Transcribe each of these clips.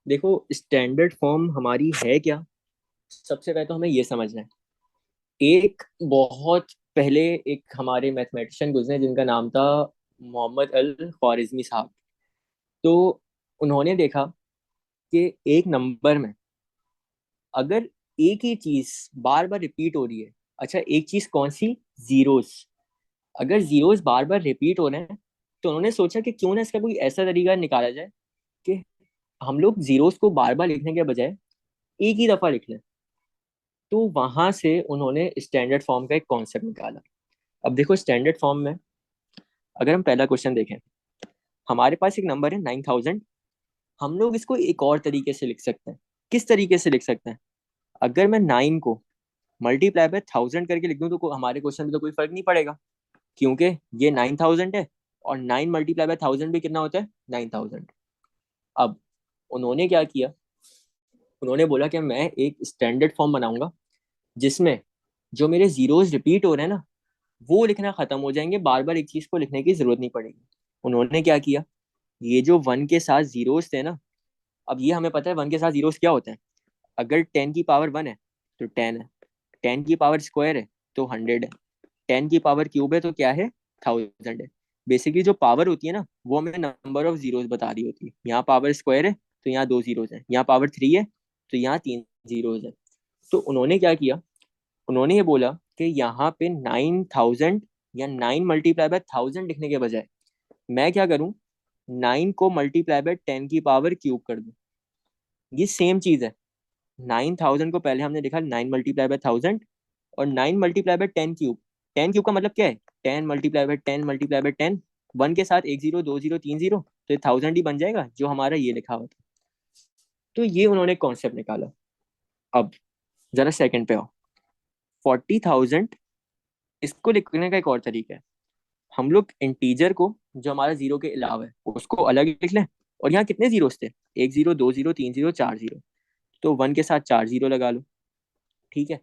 देखो, standard form हमारी है क्या। सबसे पहले तो हमें ये समझना है। एक बहुत पहले एक हमारे मैथमेटिशियन गुजरे जिनका नाम था मोहम्मद अल ख्वारिज़मी साहब। तो उन्होंने देखा कि एक नंबर में अगर एक ही चीज बार बार रिपीट हो रही है। अच्छा, एक चीज कौन सी? जीरोस। अगर जीरोस बार बार रिपीट हो रहे हैं तो उन्होंने सोचा कि क्यों ना इसका कोई ऐसा तरीका निकाला जाए कि हम लोग जीरोस को बार बार लिखने के बजाय एक ही दफा लिख लें। तो वहां से उन्होंने स्टैंडर्ड फॉर्म का एक कॉन्सेप्ट निकाला। अब देखो, स्टैंडर्ड फॉर्म में अगर हम पहला क्वेश्चन देखें, हमारे पास एक नंबर है 9,000। हम लोग इसको एक और तरीके से लिख सकते हैं। किस तरीके से लिख सकते हैं? अगर मैं 9 को मल्टीप्लाई बाय 1000 करके लिख दूं तो हमारे क्वेश्चन में तो कोई फर्क नहीं पड़ेगा, क्योंकि ये 9,000 है और 9 मल्टीप्लाई बाय 1000 भी कितना होता है? 9,000। अब उन्होंने क्या किया? उन्होंने बोला कि मैं एक स्टैंडर्ड फॉर्म बनाऊंगा जिसमें जो मेरे जीरोस रिपीट हो रहे हैं ना, वो लिखना खत्म हो जाएंगे, बार बार एक चीज को लिखने की जरूरत नहीं पड़ेगी। उन्होंने क्या किया? ये जो वन के साथ जीरोस थे ना, अब ये हमें पता है वन के साथ जीरोस क्या होते हैं। अगर 10 की पावर 1 है तो 10 है, 10 की पावर स्क्वायर है तो 100 है, 10 की पावर क्यूब है तो क्या है? 1000 है। बेसिकली जो पावर होती है ना, वो हमें नंबर ऑफ जीरोस बता रही होती है। यहाँ पावर स्क्वायर है तो यहाँ दो जीरोस है, यहाँ पावर 3 है तो यहाँ तीन जीरोस है। तो उन्होंने क्या किया? उन्होंने ये बोला कि यहाँ पे 9,000 या 9 मल्टीप्लाई बाय 1000 लिखने के बजाय मैं क्या करूँ? 9 को मल्टीप्लाई बाय 10 की पावर क्यूब कर दूं। ये सेम चीज है। 9,000 को पहले हमने लिखा 9 मल्टीप्लाई बाय 1000 और 9 मल्टीप्लाई बाय 10 क्यूब। 10 क्यूब का मतलब क्या है? 10 multiply by 10 multiply by 10। One के साथ एक जीरो, दो जीरो, तीन जीरो, तो ये 1000 ही बन जाएगा जो हमारा ये लिखा हुआ था। तो ये उन्होंने कॉन्सेप्ट निकाला। अब जरा सेकंड पे आओ। 40,000, इसको लिखने का एक और तरीका है। हम लोग इंटीजर को जो हमारा जीरो के अलावा है उसको अलग लिख लें। और यहाँ कितने जीरोस थे? एक जीरो, दो जीरो, तीन जीरो, चार जीरो। तो वन के साथ चार जीरो लगा लो। ठीक है।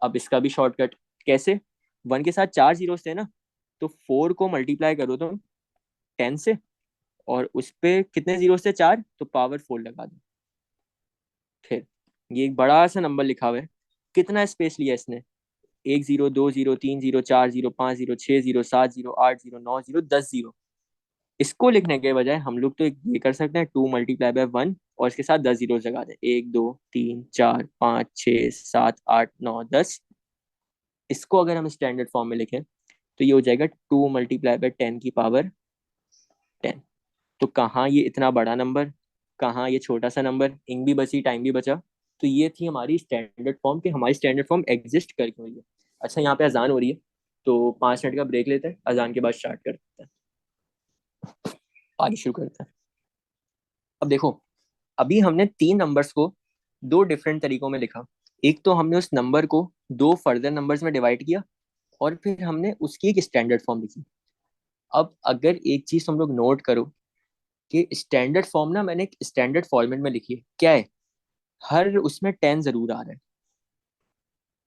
अब इसका भी शॉर्टकट। कैसे? वन के साथ चार जीरोस थे ना, तो फोर को मल्टीप्लाई करो तुम 10 से, और उस पे कितने जीरोस थे? चार, तो पावर फोर लगा दो। फिर ये एक बड़ा सा नंबर लिखा हुआ है। कितना स्पेस लिया इसने? एक जीरो, दो जीरो, तीन जीरो, चार जीरो, पांच जीरो, छह जीरो, सात जीरो, आठ जीरो, नौ जीरो, 10 जीरो। इसको लिखने के बजाय हम लोग तो ये कर सकते हैं, टू मल्टीप्लाई बाय वन और इसके साथ 10 जीरो लगा दें। एक, दो, तीन, चार, पाँच, छः, सात, आठ, नौ, 10। इसको अगर हम स्टैंडर्ड फॉर्म में लिखें तो ये हो जाएगा 2 मल्टीप्लाई बाय 10 की पावर 10। तो कहाँ ये इतना बड़ा नंबर, कहाँ ये छोटा सा नंबर, इंक भी बची, टाइम भी बचा। तो ये थी हमारी स्टैंडर्ड फॉर्म, कि हमारी स्टैंडर्ड फॉर्म एग्जिस्ट कर क्यों रही है। अच्छा, यहाँ पे अजान हो रही है, तो 5 मिनट का ब्रेक लेते हैं, अजान के बाद स्टार्ट करते हैं, आगे शुरू करते हैं। अब देखो, अभी हमने तीन नंबर्स को दो डिफरेंट तरीकों में लिखा। एक तो हमने उस नंबर को दो फर्दर नंबर्स में डिवाइड किया, और फिर हमने उसकी एक स्टैंडर्ड फॉर्म लिखी। अब अगर एक चीज हम लोग नोट करो कि स्टैंडर्ड फॉर्म ना मैंने एक स्टैंडर्ड फॉर्मेट में लिखी है। क्या है? हर उसमें 10 जरूर आ रहा है।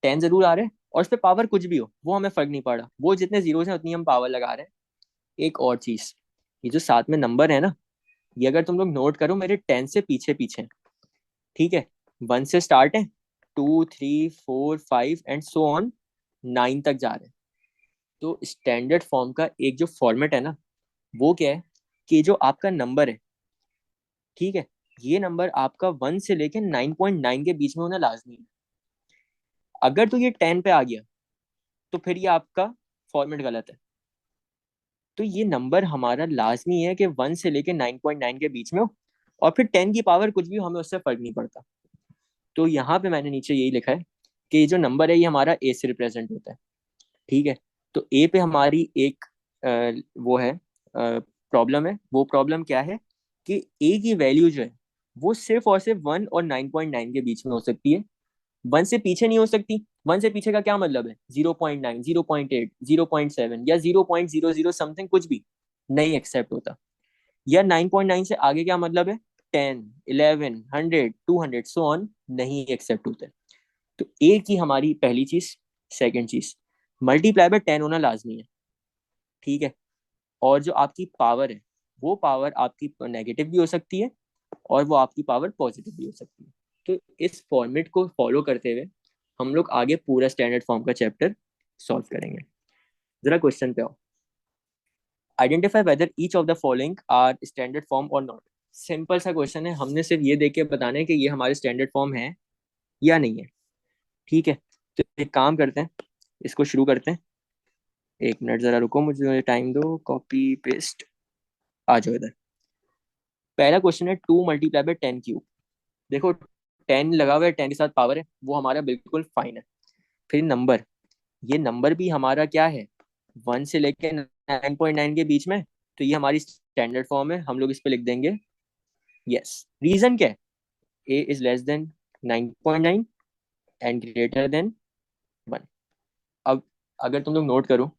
10 जरूर आ रहा है, और उस पर पावर कुछ भी हो वो हमें फर्क नहीं पड़ा, वो जितने जीरोस हैं उतनी हम पावर लगा रहे हैं। एक और चीज, ये जो साथ में नंबर है ना, ये अगर तुम लोग नोट करो मेरे 10 से पीछे पीछे हैं। ठीक है। वन से स्टार्ट है, two, three, four, five and so on, 9 तक जा रहे हैं। तो स्टैंडर्ड फॉर्म का एक जो फॉर्मेट है ना, वो क्या है? कि जो आपका नंबर है, ठीक है, ये नंबर आपका 1 से लेके 9.9 के बीच में होना लाजमी है। अगर तो ये 10 पे आ गया तो फिर ये आपका फॉर्मेट गलत है। तो ये नंबर हमारा लाजमी है कि 1 से लेके 9.9 के बीच में हो, और फिर 10 की पावर कुछ भी हो, हमें उससे फर्क नहीं पड़ता। तो यहाँ पे मैंने नीचे यही लिखा है कि ये जो नंबर है ये हमारा ए से रिप्रेजेंट होता है। ठीक है। तो ए पे हमारी एक वो है, प्रॉब्लम है। वो प्रॉब्लम क्या है? कि ए की वैल्यू जो है वो सिर्फ और सिर्फ 1 और 9.9 के बीच में हो सकती है। 1 से पीछे नहीं हो सकती। 1 से पीछे का क्या मतलब है? 0.9, 0.8, 0.7 या 0.00 समथिंग, कुछ भी नहीं एक्सेप्ट होता। या 9.9 से आगे क्या मतलब है? 10, 11, 100, 200 सो ऑन, नहीं एक्सेप्ट होते। तो ए की हमारी पहली चीज। सेकंड चीज, मल्टीप्लाई बाय 10 होना लाजमी है। ठीक है। और जो आपकी पावर है, वो पावर आपकी नेगेटिव भी हो सकती है और वो आपकी पावर पॉजिटिव भी हो सकती है। तो इस फॉर्मेट को फॉलो करते हुए हम लोग आगे पूरा स्टैंडर्ड फॉर्म का चैप्टर सॉल्व करेंगे। जरा क्वेश्चन पे आओ। Identify whether each of the following are standard form और नॉट। सिंपल सा क्वेश्चन है, हमने सिर्फ ये देख के बताना है कि ये हमारे स्टैंडर्ड फॉर्म है या नहीं है। ठीक है, तो एक काम करते हैं, इसको शुरू करते हैं। 1 मिनट जरा रुको, मुझे टाइम दो, कॉपी पेस्ट, आ जाओ इधर। पहला क्वेश्चन है 2 × 10³ देखो 10 लगा हुआ है, 10 के साथ पावर है, वो हमारा बिल्कुल फाइन है। फिर नंबर, ये नंबर भी हमारा क्या है, 1 से लेके 9.9 के बीच में, तो ये हमारी स्टैंडर्ड फॉर्म है, हम लोग इस पे लिख देंगे यस। रीजन क्या है, A is less than 9.9 and greater than 1। अब अगर तुम लोग नोट करो,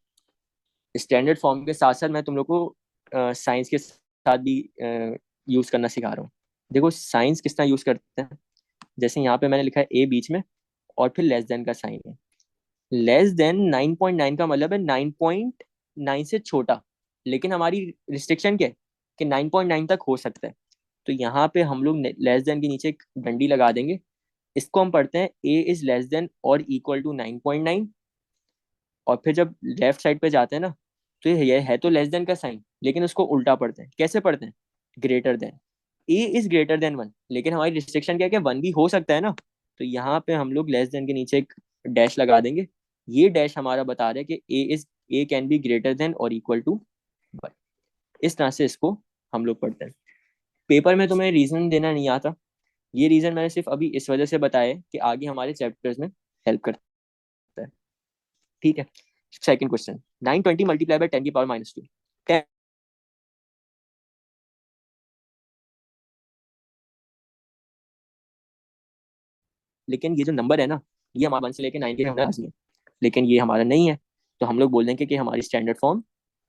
स्टैंडर्ड फॉर्म के साथ साथ मैं तुम लोग को साइंस के साथ भी यूज करना सिखा रहा हूँ। देखो साइंस किस तरह यूज करते हैं, जैसे यहाँ पे मैंने लिखा है ए बीच में और फिर लेस देन का साइन है। लेस देन 9.9 का मतलब है 9.9 से छोटा, लेकिन हमारी रिस्ट्रिक्शन क्या है कि 9.9 तक हो सकता है। तो यहाँ पे हम लोग लेस देन के नीचे एक डंडी लगा देंगे। इसको हम पढ़ते हैं ए इज लेस देन और इक्वल टू 9.9। और फिर जब लेफ्ट साइड पे जाते हैं ना, तो ये है तो लेस देन का साइन, लेकिन उसको उल्टा पढ़ते हैं। कैसे पढ़ते हैं, greater than. A is greater than 1, लेकिन हमारी रिस्ट्रिक्शन क्या है कि 1 भी हो सकता है ना। तो यहाँ पे हम लोग लेस देन के नीचे एक डैश लगा देंगे। ये डैश हमारा बता रहा है कि ए कैन बी ग्रेटर देन और इक्वल टू 1। इस तरह से इसको हम लोग पढ़ते हैं। पेपर में तुम्हें रीजन देना नहीं आता, ये रीजन मैंने सिर्फ अभी इस वजह से बताया कि आगे हमारे चैप्टर्स में हेल्प करता है। ठीक है, सेकंड क्वेश्चन, 920 × 10⁻²। लेकिन ये जो नंबर है ना, ये हमारा 1 से लेके 9 के होना लाजमी है, लेकिन ये हमारा नहीं है, तो हम लोग बोल देंगे कि हमारी स्टैंडर्ड फॉर्म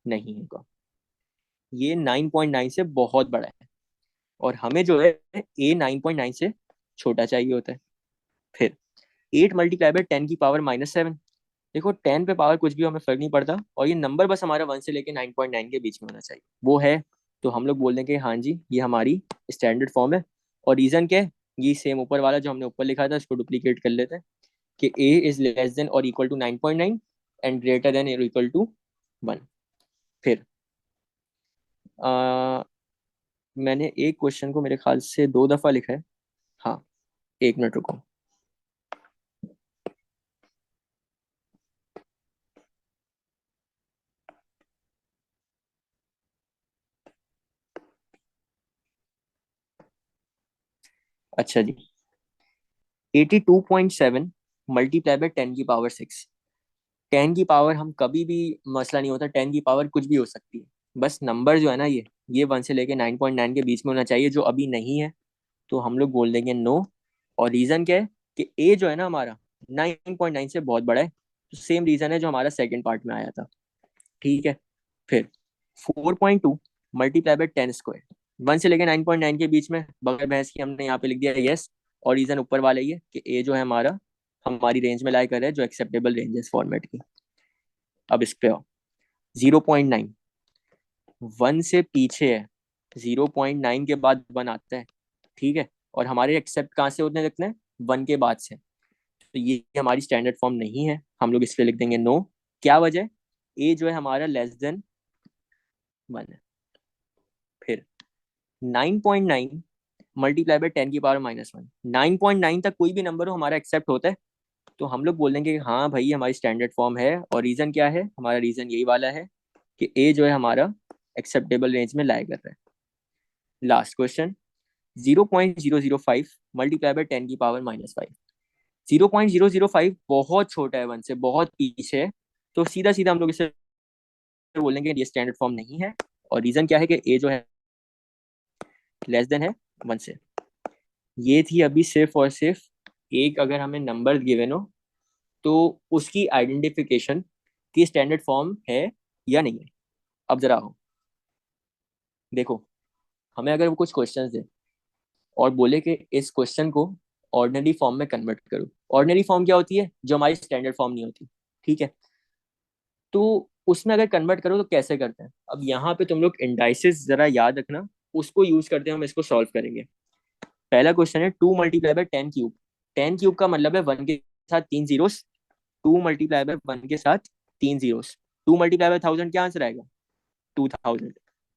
नहीं है। ये 9.9 से बहुत बड़ा है, और हमें जो है ए 9.9 से छोटा चाहिए होता है। फिर 8 × 10⁻⁻7। देखो 10 पे पावर कुछ भी हमें फर्क नहीं पड़ता, और ये नंबर बस हमारा 1 से लेके 9.9 के बीच में होना चाहिए, वो है। तो हम लोग बोल देंगे हाँ जी ये हमारी स्टैंडर्ड फॉर्म है। और रीजन क्या है, ये सेम ऊपर वाला जो हमने ऊपर लिखा था इसको डुप्लीकेट कर लेते हैं कि ए इज लेस देन और equal to 9.9 and greater than और इक्वल टू 1। फिर आ, मैंने एक क्वेश्चन को मेरे ख्याल से 2 दफा लिखा है। हाँ, 1 मिनट रुको। अच्छा जी, 82.7 × 10⁻⁶। 10 की पावर हम कभी भी, मसला नहीं होता, 10 की पावर कुछ भी हो सकती है। बस नंबर जो है ना, ये 1 से लेके 9.9 के बीच में होना चाहिए, जो अभी नहीं है। तो हम लोग बोल देंगे नो। और रीजन क्या है कि ए जो है ना हमारा 9.9 से बहुत बड़ा है, तो सेम रीजन है जो हमारा सेकंड पार्ट में आया था। ठीक है, फिर 4.2 × 10²। 1 से लेकर 9.9 के बीच में बगैर बहस की हमने यहाँ पे लिख दिया यस। और रीजन ऊपर वाला ही है कि ए जो है हमारा हमारी रेंज में लाई कर रहा है, जो एक्सेप्टेबल रेंज है इस फॉर्मेट की। अब इस पे आओ। 0.9, 1 से पीछे है, 0.9 के बाद 1 आता है। ठीक है, और हमारे एक्सेप्ट कहाँ से होते हैं लिखना है, 1 के बाद से। तो ये हमारी स्टैंडर्ड फॉर्म नहीं है, हम लोग इसलिए लिख देंगे नो। क्या वजह, ए जो है हमारा लेस देन 1 है। फिर 9.9 × 10⁻⁻1। 9.9 तक कोई भी नंबर हो हमारा एक्सेप्ट होता है, तो हम लोग बोल देंगे कि हाँ भाई हमारी स्टैंडर्ड फॉर्म है। और रीजन क्या है, हमारा रीजन यही वाला है कि ए जो है हमारा एक्सेप्टेबल रेंज में लाई कर रहा है। Last question, 0.005 × 10⁻⁻5। 0.005 बहुत छोटा है, 1 से बहुत पीछे है। तो सीधा सीधा हम लोग इसे बोलेंगे ये स्टैंडर्ड फॉर्म नहीं है। और रीजन क्या है कि ए जो है लेस देन है 1 से। ये थी अभी सिर्फ और सिर्फ एक, अगर हमें नंबर गिवन हो तो उसकी आइडेंटिफिकेशन की स्टैंडर्ड फॉर्म है या नहीं है। अब जरा हो, देखो, हमें अगर वो कुछ क्वेश्चन दे और बोले कि इस क्वेश्चन को ऑर्डिनरी फॉर्म में कन्वर्ट करो। ऑर्डिनरी फॉर्म क्या होती है, जो हमारी स्टैंडर्ड फॉर्म नहीं होती। ठीक है, तो उसमें अगर कन्वर्ट करो तो कैसे करते हैं। अब यहाँ पे तुम लोग इंडाइसिस जरा याद रखना, उसको यूज करते हैं हम इसको सॉल्व करेंगे। पहला क्वेश्चन है 2 × 10⁵। 10⁵ का मतलब है 1 के साथ 3 जीरोस। 2 × 1 के साथ 3 जीरोस। 2 × 1000 क्या आंसर आएगा? 2000।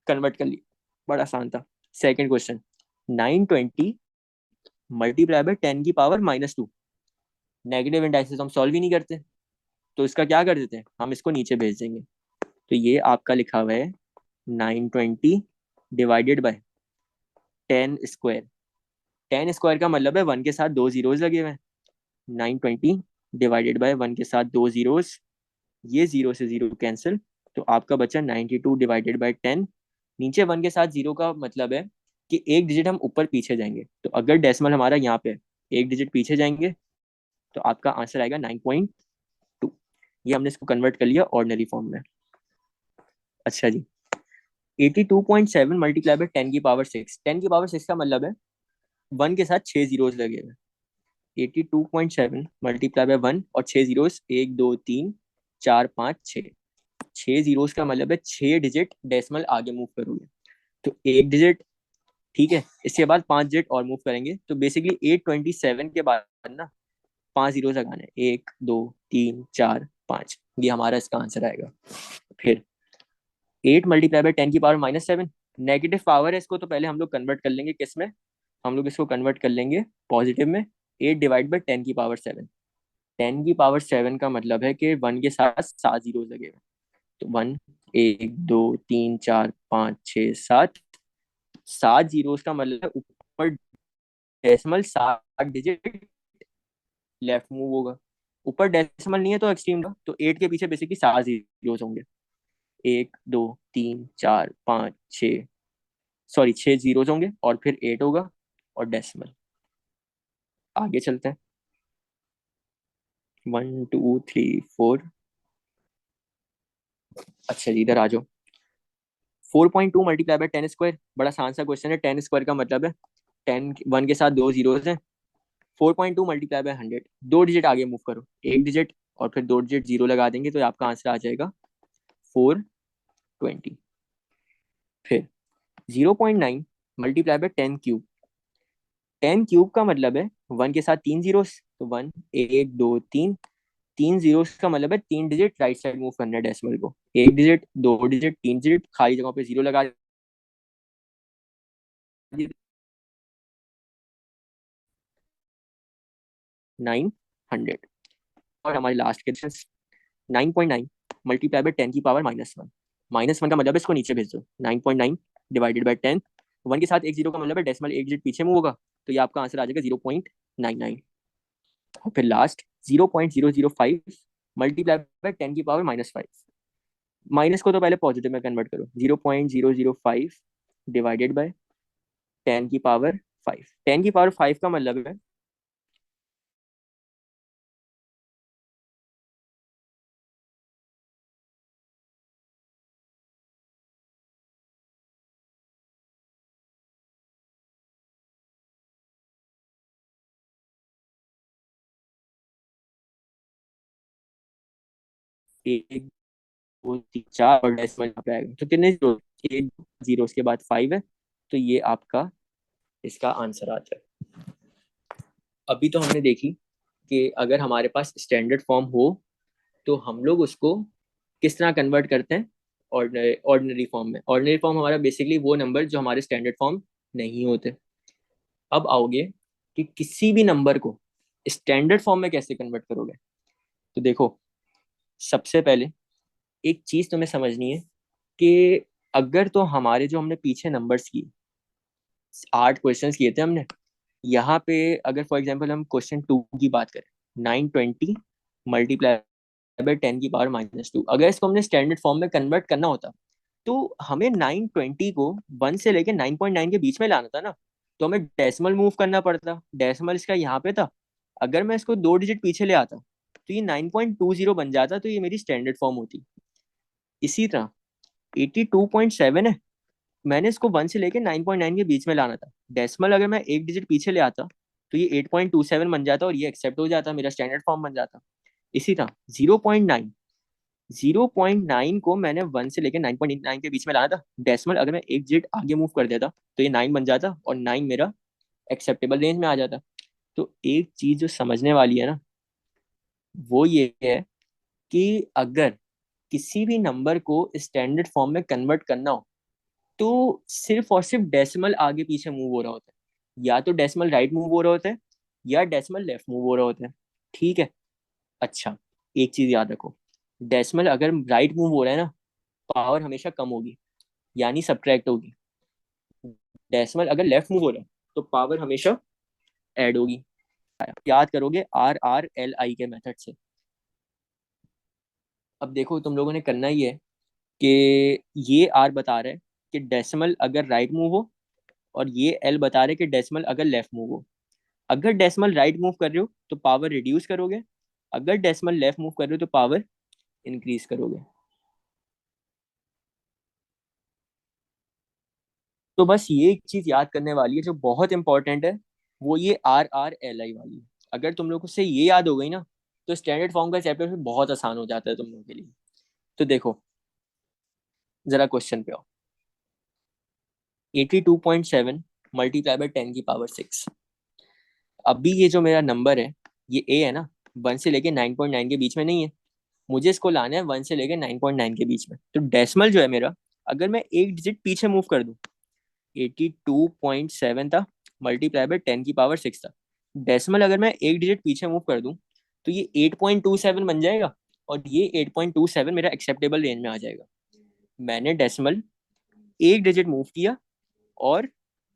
कन्वर्ट कर लिया, बड़ा आसान था। Second question, 920 × 10⁻²। नेगेटिव इंडाइसेस हम सॉल्व ही नहीं करते, तो इसका क्या कर देते हैं, हम इसको नीचे भेज देंगे। तो ये आपका लिखा हुआ है 920 डिवाइडेड बाय 10²। 10² का मतलब है 1 के साथ 2 जीरोस लगे हुए हैं। 920 डिवाइडेड बाय 1 के साथ 2 जीरोस, ये 0 से 0 कैंसिल, तो आपका बचा 92 डिवाइडेड बाय 10। नीचे 1 के साथ 0 का मतलब है कि एक डिजिट हम ऊपर पीछे जाएंगे, तो अगर डेसिमल हमारा यहाँ पे एक डिजिट पीछे जाएंगे तो आपका आंसर आएगा 9.2। ये हमने इसको कन्वर्ट कर लिया ऑर्डिनरी फॉर्म में। अच्छा जी, 82.7 मल्टीप्लाई बाय 10⁶। 10⁶ का मतलब है 1 के साथ 6 जीरोस लगे हुए। 82.7 मल्टीप्लाई बाय 1 और 6 जीरोस, 1 2 3 4 5 6। 6 जीरोस का मतलब है 6 डिजिट डेसिमल आगे मूव करोगे, तो एक डिजिट, ठीक है, इसके बाद 5 डिजिट और मूव करेंगे, तो बेसिकली 827 के बाद ना 5 जीरोस लगाने, 1 2 3 4 5, ये हमारा इसका आंसर आएगा। फिर 8 × 10⁻⁷। नेगेटिव पावर है, इसको तो पहले हम लोग कन्वर्ट कर लेंगे किस में, हम लोग इसको कन्वर्ट कर लेंगे पॉजिटिव में। 8 डिवाइड बाय 10⁻⁷। 10⁻⁷ का मतलब है कि 1 के साथ 7 जीरोस लगे हुए, तो 1 1 2 3 4 5 6 7। 7 जीरोस का मतलब है ऊपर डेसिमल 7 डिजिट लेफ्ट मूव होगा। ऊपर डेसिमल नहीं है तो एक्सट्रीम का, तो 8 के पीछे बेसिकली 7 जीरोस होंगे। 1 2 3 4 5 6, सॉरी 6 जीरोस होंगे और फिर 8 होगा और डेसिमल। आगे चलते हैं, 1 2 3 4। अच्छा जी, इधर आ जाओ। 4.2 मल्टीप्लाई बाय 10²। बड़ा आसान सा क्वेश्चन है। 10² का मतलब है 10, 1 के साथ 2 जीरोस हैं। 4.2 मल्टीप्लाई बाय 100, 2 डिजिट आगे मूव करो, एक डिजिट और फिर 2 डिजिट जीरो लगा देंगे, तो आपका आंसर आ जाएगा 420। फिर 0.9 मल्टीप्लाई बाय 10³ 10³ का मतलब है 1 के साथ 3 जीरोस, तो 1 1 2 3। 3 जीरोस का मतलब है 3 डिजिट राइट साइड मूव करना है डेसिमल को, एक डिजिट, 2 डिजिट, 3 डिजिट, खाली जगह पे जीरो लगा 900। और हमारी लास्ट क्वेश्चन, 9.9 मल्टीप्लाई बाय 10⁻⁻1। -1 का मतलब है इसको नीचे भेज दो। 9.9 डिवाइडेड बाय 10, 1 के साथ एक जीरो का मतलब है डेसिमल एक डिजिट पीछे मूव होगा, तो ये आपका आंसर आ जाएगा 0.99। और फिर लास्ट 0.005 मल्टीप्लाई बाय 10⁻⁻5। माइनस को तो पहले पॉजिटिव में कन्वर्ट करो, 0.005 डिवाइडेड बाय 10⁻5। 10⁻5 का मतलब है एक, 2 3 4 और डेसिमल यहाँ पे आएगा, तो कितने जीरो, एक जीरो उसके बाद 5 है, तो ये आपका इसका आंसर आ जाए। अभी तो हमने देखी कि अगर हमारे पास स्टैंडर्ड फॉर्म हो तो हम लोग उसको किस तरह कन्वर्ट करते हैं ऑर्डिनरी फॉर्म में। ऑर्डिनरी फॉर्म हमारा बेसिकली वो नंबर जो हमारे स्टैंडर्ड फॉर्म नहीं होते। अब आओगे कि किसी भी नंबर को स्टैंडर्ड फॉर्म में कैसे कन्वर्ट करोगे, तो देखो, सबसे पहले एक चीज तुम्हें समझनी है कि अगर तो हमारे जो हमने पीछे नंबर्स की 8 क्वेश्चंस किए थे हमने, यहाँ पे अगर फॉर एग्जांपल हम क्वेश्चन 2 की बात करें, 920 मल्टीप्लाई बाय 10⁻⁻2, अगर इसको हमने स्टैंडर्ड फॉर्म में कन्वर्ट करना होता तो हमें 920 को 1 से लेके 9.9 के बीच में लाना था ना, तो हमें डेसिमल मूव करना पड़ता। डेसिमल इसका यहाँ पे था, अगर मैं इसको 2 डिजिट पीछे ले आता तो ये 9.20 बन जाता, तो ये मेरी स्टैंडर्ड फॉर्म होती। इसी तरह 82.7 है, मैंने इसको 1 से लेके 9.9 के बीच में लाना था। डेसिमल अगर मैं एक डिजिट पीछे ले आता तो ये 8.27 बन जाता और ये एक्सेप्ट हो जाता, मेरा स्टैंडर्ड फॉर्म बन जाता। इसी तरह 0.9 को मैंने 1 से लेकर 9.9 के बीच में लाना था। डेसिमल अगर मैं एक डिजिट आगे मूव कर देता तो ये 9 बन जाता और 9 मेरा एक्सेप्टेबल रेंज में आ जाता। तो एक चीज जो समझने वाली है ना, वो ये है कि अगर किसी भी नंबर को स्टैंडर्ड फॉर्म में कन्वर्ट करना हो, तो सिर्फ और सिर्फ डेसिमल आगे पीछे मूव हो रहा होता है, या तो डेसिमल राइट मूव हो रहा होता है, या डेसिमल लेफ्ट मूव हो रहा होता है। ठीक है। अच्छा, एक चीज याद रखो, डेसिमल अगर राइट मूव हो रहा है ना, पावर हमेशा कम होगी, यानी सब्ट्रैक्ट होगी। डेसिमल अगर लेफ्ट मूव हो रहा है, तो पावर हमेशा ऐड होगी। याद करोगे RRLI के मेथड से। अब देखो, तुम लोगों ने करना ही है कि ये आर बता रहे हैं कि डेसिमल अगर राइट मूव हो, और ये एल बता रहे हैं कि डेसिमल अगर लेफ्ट मूव हो। अगर डेसिमल राइट मूव कर रहे हो तो पावर रिड्यूस करोगे, अगर डेसिमल लेफ्ट मूव कर रहे हो तो पावर इंक्रीज करोगे। तो बस ये एक चीज याद करने वाली है जो बहुत इंपॉर्टेंट है, वो ये RRLI वाली है। अगर तुम लोगों से ये याद हो गई ना, तो स्टैंडर्ड फॉर्म का चैप्टर फिर बहुत आसान हो जाता है तुम लोगों के लिए। तो देखो, जरा क्वेश्चन पे आओ। 82.7 मल्टीप्लाई बाय 10 की पावर 6। अभी ये जो मेरा नंबर है, ये ए है ना, 1 से लेके 9.9 के बीच में नहीं है। मुझे इसको लाना है 1 से लेके 9.9 के बीच में। तो डेसिमल जो है मेरा, अगर मैं एक डिजिट पीछे मूव कर दूं, 82.7 था, मल्टीप्लाई बाय 10 की पावर 6 था। डेसिमल अगर मैं एक डिजिट पीछे मूव कर दूं, तो ये 8.27 बन जाएगा, और ये 8.27 मेरा एक्सेप्टेबल रेंज में आ जाएगा। मैंने डेसिमल एक डिजिट मूव किया, और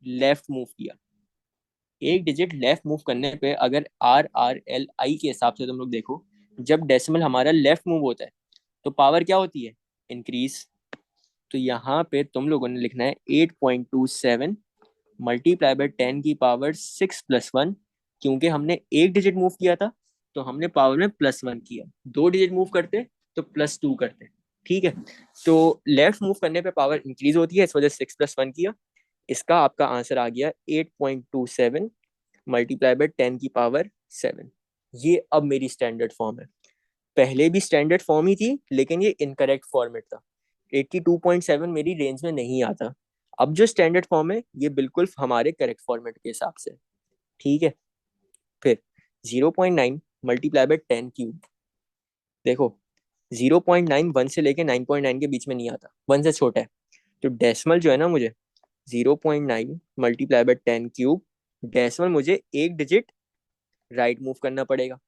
लेफ्ट मूव किया। एक डिजिट लेफ्ट मूव करने पे अगर RRLI के हिसाब से तुम लोग देखो, जब डेसिमल हमारा लेफ्ट मूव होता है, तो पावर क्या होती है? इंक्रीज। तो यहाँ पे तुम लोगों ने लिखना है 8.27 मल्टीप्लाई बाय 10 की पावर 6 + 1। क्योंकि हमने एक डिजिट मूव किया था, तो हमने पावर में +1 किया। दो डिजिट मूव करते तो +2 करते। ठीक है। तो लेफ्ट मूव करने पे पावर इंक्रीज होती है, इस वजह से 6 + 1 किया। इसका आपका आंसर आ गया 8.27 मल्टीप्लाई बाय 10 की पावर 7। ये अब मेरी स्टैंडर्ड फॉर्म है। पहले भी स्टैंडर्ड फॉर्म ही थी, लेकिन ये इनकरेक्ट फॉर्मेट था। 82.7 मेरी रेंज में नहीं आता। अब जो स्टैंडर्ड फॉर्म है, ये बिल्कुल हमारे करेक्ट फॉर्मेट के हिसाब से। ठीक है। फिर 0.9 मल्टीप्लाई बाय 10 क्यूब। देखो, 0.9 1 से लेके 9.9 के बीच में नहीं आता, 1 से छोटा है। तो डेसिमल जो है ना, मुझे 0.9 मल्टीप्लाई बाय 10 क्यूब, डेसिमल मुझे एक डिजिट राइट मूव करना पड़ेगा।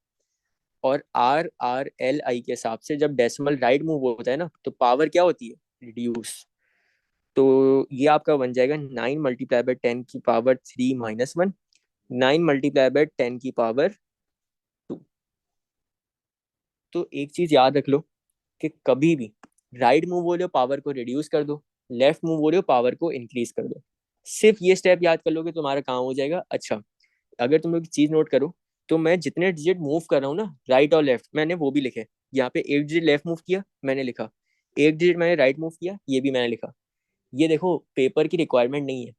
और RRLI के हिसाब से जब डेसिमल राइट मूव होता है ना, तो पावर क्या होती है? रिड्यूस। तो ये आपका बन जाएगा 9 मल्टीप्लाई बाय 10 की पावर 3 - 1, 9 मल्टीप्लाई बाय 10 की पावर 2। तो एक चीज याद रख लो कि कभी भी राइट मूव हो रहे हो, पावर को रिड्यूस कर दो, लेफ्ट मूव हो रहे हो, पावर को इंक्रीज कर दो। सिर्फ ये स्टेप याद कर लोगे, तुम्हारा काम हो जाएगा। अच्छा, अगर तुम लोग चीज नोट करो, तो मैं जितने डिजिट मूव कर रहा हूँ ना, राइट और लेफ्ट, मैंने वो भी लिखे। यहाँ पे एक डिजिट लेफ्ट मूव किया, मैंने लिखा। एक डिजिट मैंने राइट मूव किया, ये भी मैंने लिखा। ये देखो, पेपर की रिक्वायरमेंट नहीं है,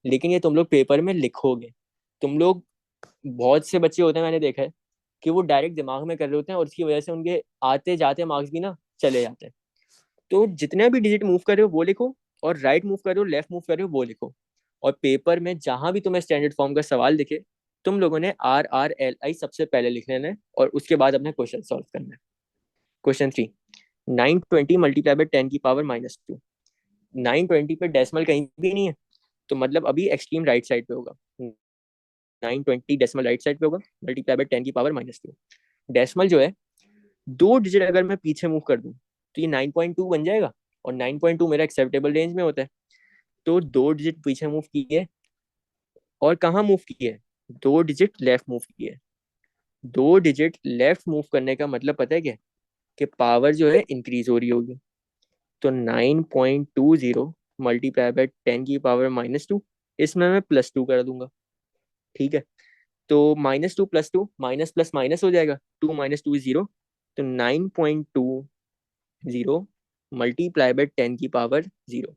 लेकिन ये तुम लोग पेपर में लिखोगे। तुम लोग, बहुत से बच्चे होते हैं, मैंने देखा है कि वो डायरेक्ट दिमाग में कर रहे होते हैं, और उसकी वजह से उनके आते जाते मार्क्स भी ना चले जाते हैं। तो जितने भी डिजिट मूव कर रहे हो वो लिखो, और राइट मूव कर रहे हो, लेफ्ट मूव कर रहे हो, वो लिखो। और पेपर में जहां भी तुम्हें स्टैंडर्ड फॉर्म का सवाल दिखे, तुम लोगों ने RRLI सबसे पहले लिख लेना है, और उसके बाद अपना क्वेश्चन सॉल्व करना है। क्वेश्चन 3, 920 मल्टीप्लाई बाय 10 की पावर -2। 920 पे डेसिमल कहीं भी नहीं है, तो मतलब अभी एक्सट्रीम राइट साइड पे होगा। 920 डेसिमल राइट साइड पे होगा, मल्टीप्लाई बाय 10 की पावर -2। डेसिमल जो है, दो डिजिट अगर मैं पीछे मूव कर दूं, तो ये 9.2 बन जाएगा, और 9.2 मेरा एक्सेप्टेबल रेंज में होता है। तो दो डिजिट पीछे मूव किए, और कहाँ मूव किए? दो डिजिट लेफ्ट मूव किए। दो डिजिट लेफ्ट मूव करने का मतलब पता है क्या? कि पावर जो है इंक्रीज हो रही होगी। तो 9.20 मल्टीप्लाई बाय 10 की पावर -2, इसमें मैं +2 कर दूंगा। ठीक है। तो -2 +2, माइनस प्लस माइनस हो जाएगा, 2 - 2 = 0। तो 9.20 मल्टीप्लाई बाय 10 की पावर 0।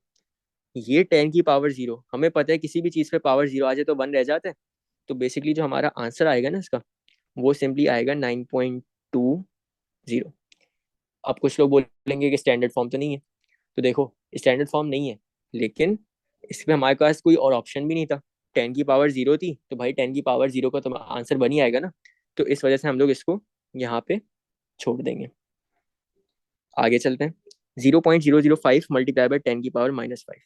ये 10 की पावर 0, हमें पता है किसी भी चीज पे पावर 0 आ जाए तो 1 रह जाता है। तो बेसिकली जो हमारा आंसर आएगा ना इसका, वो सिंपली आएगा 9.20। अब कुछ लोग बोलेंगे कि स्टैंडर्ड फॉर्म तो नहीं है। तो देखो, स्टैंडर्ड फॉर्म नहीं है, लेकिन इसमें हमारे पास कोई और ऑप्शन भी नहीं था। 10 की पावर 0 थी, तो भाई 10 की पावर 0 का तो आंसर बन ही आएगा ना। तो इस वजह से हम लोग इसको यहाँ पे छोड़ देंगे। आगे चलते हैं। 0.005 मल्टीप्लाई बाय 10 की पावर -5।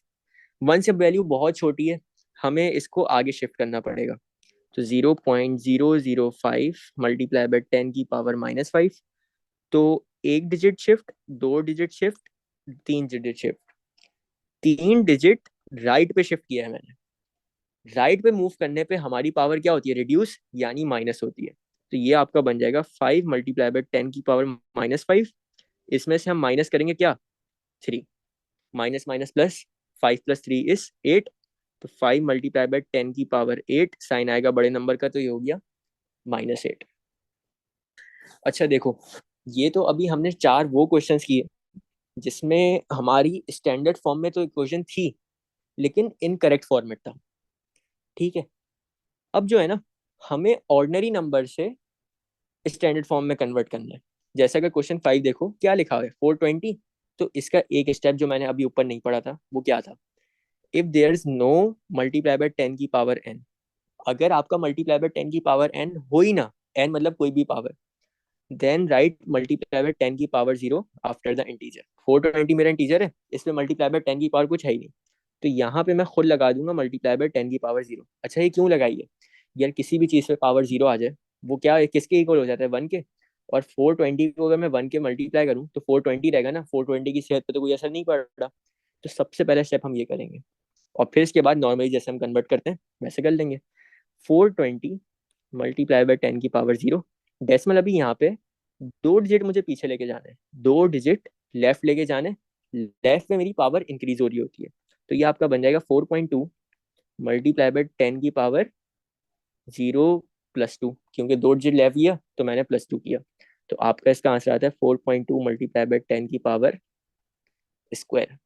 वन से वैल्यू बहुत छोटी है, हमें इसको आगे शिफ्ट करना पड़ेगा। तो 0.005 मल्टीप्लाई बाय 10 की पावर -5। तो एक डिजिट शिफ्ट, दो डिजिट शिफ्ट, तीन डिजिट शिफ्ट। तीन डिजिट राइट पे शिफ्ट किया है मैंने। राइट पे मूव करने पे हमारी पावर क्या होती है, रिड्यूस यानी माइनस होती है। तो ये आपका बन जाएगा 5 मल्टीप्लाई बाय 10 की पावर -5। इसमें से हम माइनस करेंगे क्या, 3। Minus minus plus, 5 + 3 = 8। तो 5 मल्टीप्लाई बाय 10 की पावर 8, साइन आएगा बड़े नंबर का, तो ये हो गया -8। अच्छा देखो, ये तो अभी हमने चार वो क्वेश्चंस किए जिसमें हमारी स्टैंडर्ड फॉर्म में तो इक्वेशन थी, लेकिन इनकरेक्ट फॉर्मेट था। ठीक है, अब जो है ना, हमें ऑर्डिनरी नंबर से स्टैंडर्ड फॉर्म में कन्वर्ट करना है। जैसा कि क्वेश्चन 5 देखो क्या लिखा है, 420। तो इसका एक स्टेप जो मैंने अभी ऊपर नहीं पढ़ा था वो क्या था, if there is no multiply by 10 की पावर n। अगर आपका मल्टीप्लाई बाय 10 की पावर n हो ही ना, n मतलब कोई भी power, then right multiply by 10 की पावर 0 आफ्टर द इंटीजर। 420 मेरा इंटीजर है, इसमें मल्टीप्लाई बाय 10 की पावर कुछ है ही नहीं। तो यहाँ पे मैं खुद लगा दूंगा मल्टीप्लाई बाय 10 की पावर 0। अच्छा ये क्यों लगाई है, यार किसी भी चीज पे पावर 0 आ जाए वो क्या है, किसके इक्वल हो जाता है, 1 के। और 420 को अगर मैं 1 के मल्टीप्लाई करूँ तो 420 रहेगा ना, 420 की सेहत पे तो कोई असर नहीं पड़ रहा। तो सबसे पहला स्टेप हम ये करेंगे, और फिर इसके बाद नॉर्मली जैसे हम कन्वर्ट करते हैं वैसे कर लेंगे। 420 मल्टीप्लाई बाय 10 की पावर 0। डेसिमल अभी यहाँ पे दो डिजिट मुझे पीछे लेके जाना है, दो डिजिट लेफ्ट लेके जाने। लेफ्ट में मेरी पावर इंक्रीज हो रही होती है। तो ये आपका बन जाएगा 4.2 मल्टीप्लाई बाय 10 की पावर 0 + 2, क्योंकि दो डिजिट लेफ्ट किया तो मैंने +2 किया। तो आपका इसका आंसर आता है 4.2 मल्टीप्लाई बाय 10 की पावर स्क्वायर।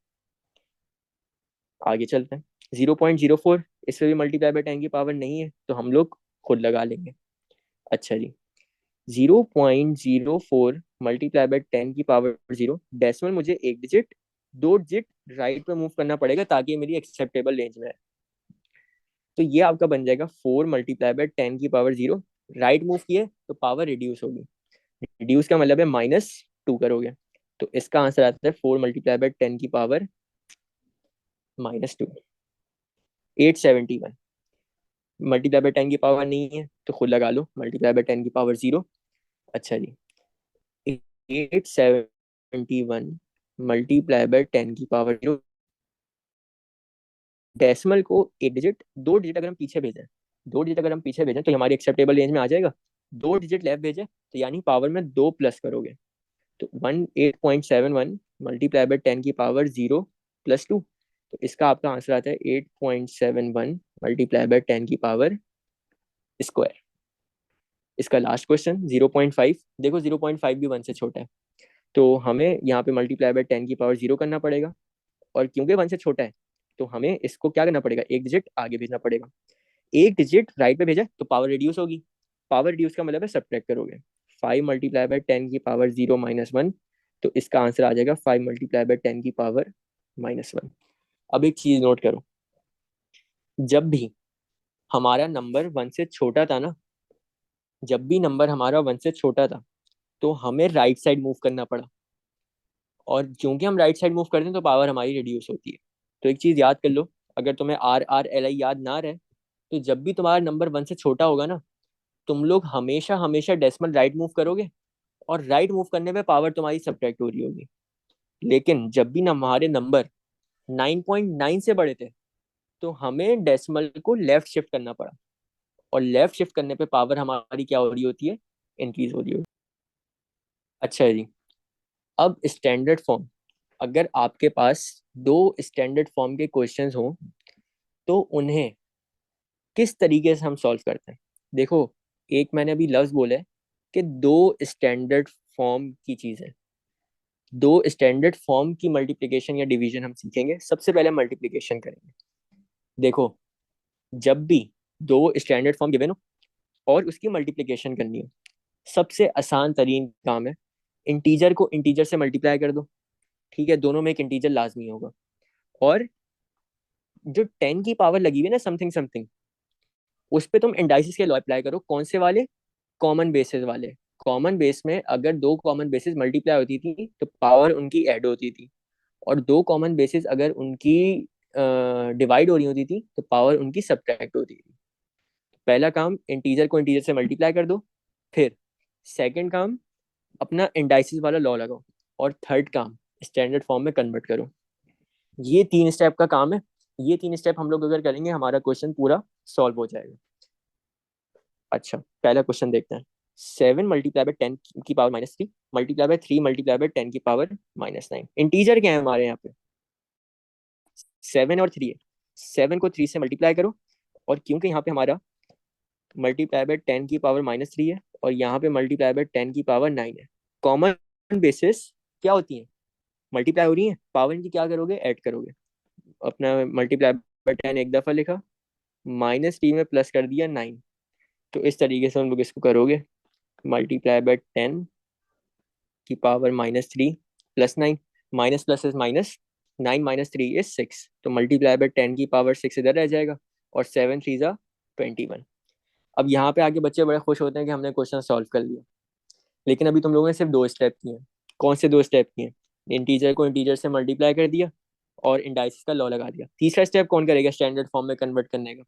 आगे चलते हैं। 0.04, इससे भी मल्टीप्लाई बाय 10 की पावर नहीं है, तो हम लोग खुद लगा लेंगे। अच्छा जी, 0.04 मल्टीप्लाई बाय 10 की पावर 0। डेसिमल मुझे एक डिजिट, दो डिजिट राइट पे मूव करना पड़ेगा ताकि मेरी एक्सेप्टेबल रेंज में है। तो ये आपका बन जाएगा 4 मल्टीप्लाई बाय 10 की पावर 0। राइट मूव किए तो पावर रिड्यूस होगी, रिड्यूस का मतलब है -2 करोगे। तो इसका आंसर आता है 4 मल्टीप्लाई बाय 10 की पावर -2, 871। मल्टीप्लाई बाय 10 की पावर नहीं है तो खुद लगा लो, मल्टीप्लाई बाय 10 की पावर 0। अच्छा जी, 871 मल्टीप्लाई बाय 10 की पावर 0। डेसिमल को एक डिजिट, दो डिजिट अगर हम पीछे भेजें, दो डिजिट अगर हम पीछे भेजें तो हमारी एक्सेप्टेबल रेंज में आ जाएगा। दो डिजिट लेफ्ट भेजे तो यानी पावर में दो प्लस करोगे। तो 8.71 मल्टीप्लाई बाय 10 की पावर 0 + 2। तो इसका आपका आंसर आता है 8.71 मल्टीप्लाई बाय 10 की पावर स्क्वायर। इसका लास्ट क्वेश्चन 0.5। देखो 0.5 भी 1 से छोटा है, तो हमें यहाँ पे मल्टीप्लाई बाय 10 की पावर 0 करना पड़ेगा। और क्योंकि 1 से छोटा है तो हमें इसको क्या करना पड़ेगा, एक डिजिट आगे भेजना पड़ेगा। एक डिजिट राइट पे भेजा तो पावर रिड्यूस होगी, पावर रिड्यूस का मतलब है सब्ट्रैक्ट करोगे। 5 मल्टीप्लाई बाय 10 की पावर 0 - 1। तो इसका आंसर आ जाएगा 5 मल्टीप्लाई बाय 10 की पावर -1। अब एक चीज नोट करो, जब भी हमारा नंबर 1 से छोटा था ना, जब भी नंबर हमारा 1 से छोटा था तो हमें राइट साइड मूव करना पड़ा। और क्योंकि हम राइट साइड मूव करते हैं तो पावर हमारी रिड्यूस होती है। तो एक चीज याद कर लो, अगर तुम्हें RRLI याद ना रहे, तो जब भी तुम्हारा नंबर 1 से छोटा होगा ना, तुम लोग हमेशा हमेशा डेसिमल राइट मूव करोगे, और राइट मूव करने पे पावर तुम्हारी सब्ट्रैक्ट हो रही होगी। लेकिन जब भी हमारे नंबर 9.9 से बड़े थे तो हमें डेसिमल को लेफ्ट शिफ्ट करना पड़ा, और लेफ्ट शिफ्ट करने पे पावर हमारी क्या हो रही होती है, इंक्रीज हो रही होती है। अच्छा है जी, अब स्टैंडर्ड फॉर्म, अगर आपके पास दो स्टैंडर्ड फॉर्म के क्वेश्चंस हों तो उन्हें किस तरीके से हम सॉल्व करते हैं। देखो, एक मैंने अभी लफ्ज बोला है कि दो स्टैंडर्ड फॉर्म की चीजें, दो स्टैंडर्ड फॉर्म की मल्टीप्लिकेशन या डिवीजन हम सीखेंगे। सबसे पहले मल्टीप्लिकेशन करेंगे। देखो, जब भी दो स्टैंडर्ड फॉर्म गिवन हो और उसकी मल्टीप्लिकेशन करनी हो, सबसे आसान तरीन काम है, इंटीजर को इंटीजर से मल्टीप्लाई कर दो। ठीक है, दोनों में एक इंटीजर लाजमी होगा। और जो 10 की पावर लगी हुई है ना, समथिंग समथिंग, उस पर तुम इंडाइसिस के लॉ अप्लाई करो। कौन से वाले? कॉमन बेसिस वाले। कॉमन बेस में अगर दो कॉमन बेसिस मल्टीप्लाई होती थी तो पावर उनकी ऐड होती थी, और दो कॉमन बेसिस अगर उनकी डिवाइड हो रही होती थी तो पावर उनकी सब्ट्रैक्ट होती थी। पहला काम, इंटीजर को इंटीजर से मल्टीप्लाई कर दो। फिर सेकंड काम, अपना इंडाइसिस वाला लॉ लगाओ। और थर्ड काम, स्टैंडर्ड फॉर्म में कन्वर्ट करो। ये 3 स्टेप का काम है। ये 3 स्टेप हम लोग अगर करेंगे हमारा क्वेश्चन पूरा सॉल्व हो जाएगा। अच्छा, पहला क्वेश्चन देखते हैं। 7 × 10 की power -3 multiply by 3 multiply by 10 की पावर -9। इंटीजर क्या है हमारे यहाँ पे? 7 और 3 है। 7 को 3 से मल्टीप्लाई करो, और क्योंकि यहाँ पे हमारा मल्टीप्लाई बाय 10 की पावर -3 है और यहाँ पे मल्टीप्लाई बाय 10 की पावर 9 है, कॉमन बेसिस क्या होती है? मल्टीप्लाई हो रही है, पावर की क्या करोगे? ऐड करोगे। अपना मल्टीप्लाई बाय 10 एक दफा लिखा, -3 में प्लस कर दिया 9। तो इस तरीके से हम लोग इसको करोगे, मल्टीप्लाई बाय 10 की power -3 plus 9, minus plus is minus, 9 -3 is 6, तो मल्टीप्लाई बाय 10 की पावर 6 इधर रह जाएगा, और 7 3 ज़ा 21। अब यहाँ पे आके बच्चे बड़े खुश होते हैं कि हमने क्वेश्चन सॉल्व कर लिया, लेकिन अभी तुम लोगों ने सिर्फ 2 स्टेप किए हैं। कौन से 2 स्टेप किए? इंटीजर को इंटीजर से मल्टीप्लाई कर दिया और इंडाइसिस का लॉ लगा दिया। तीसरा स्टेप कौन करेगा स्टैंडर्ड फॉर्म में कन्वर्ट करने का?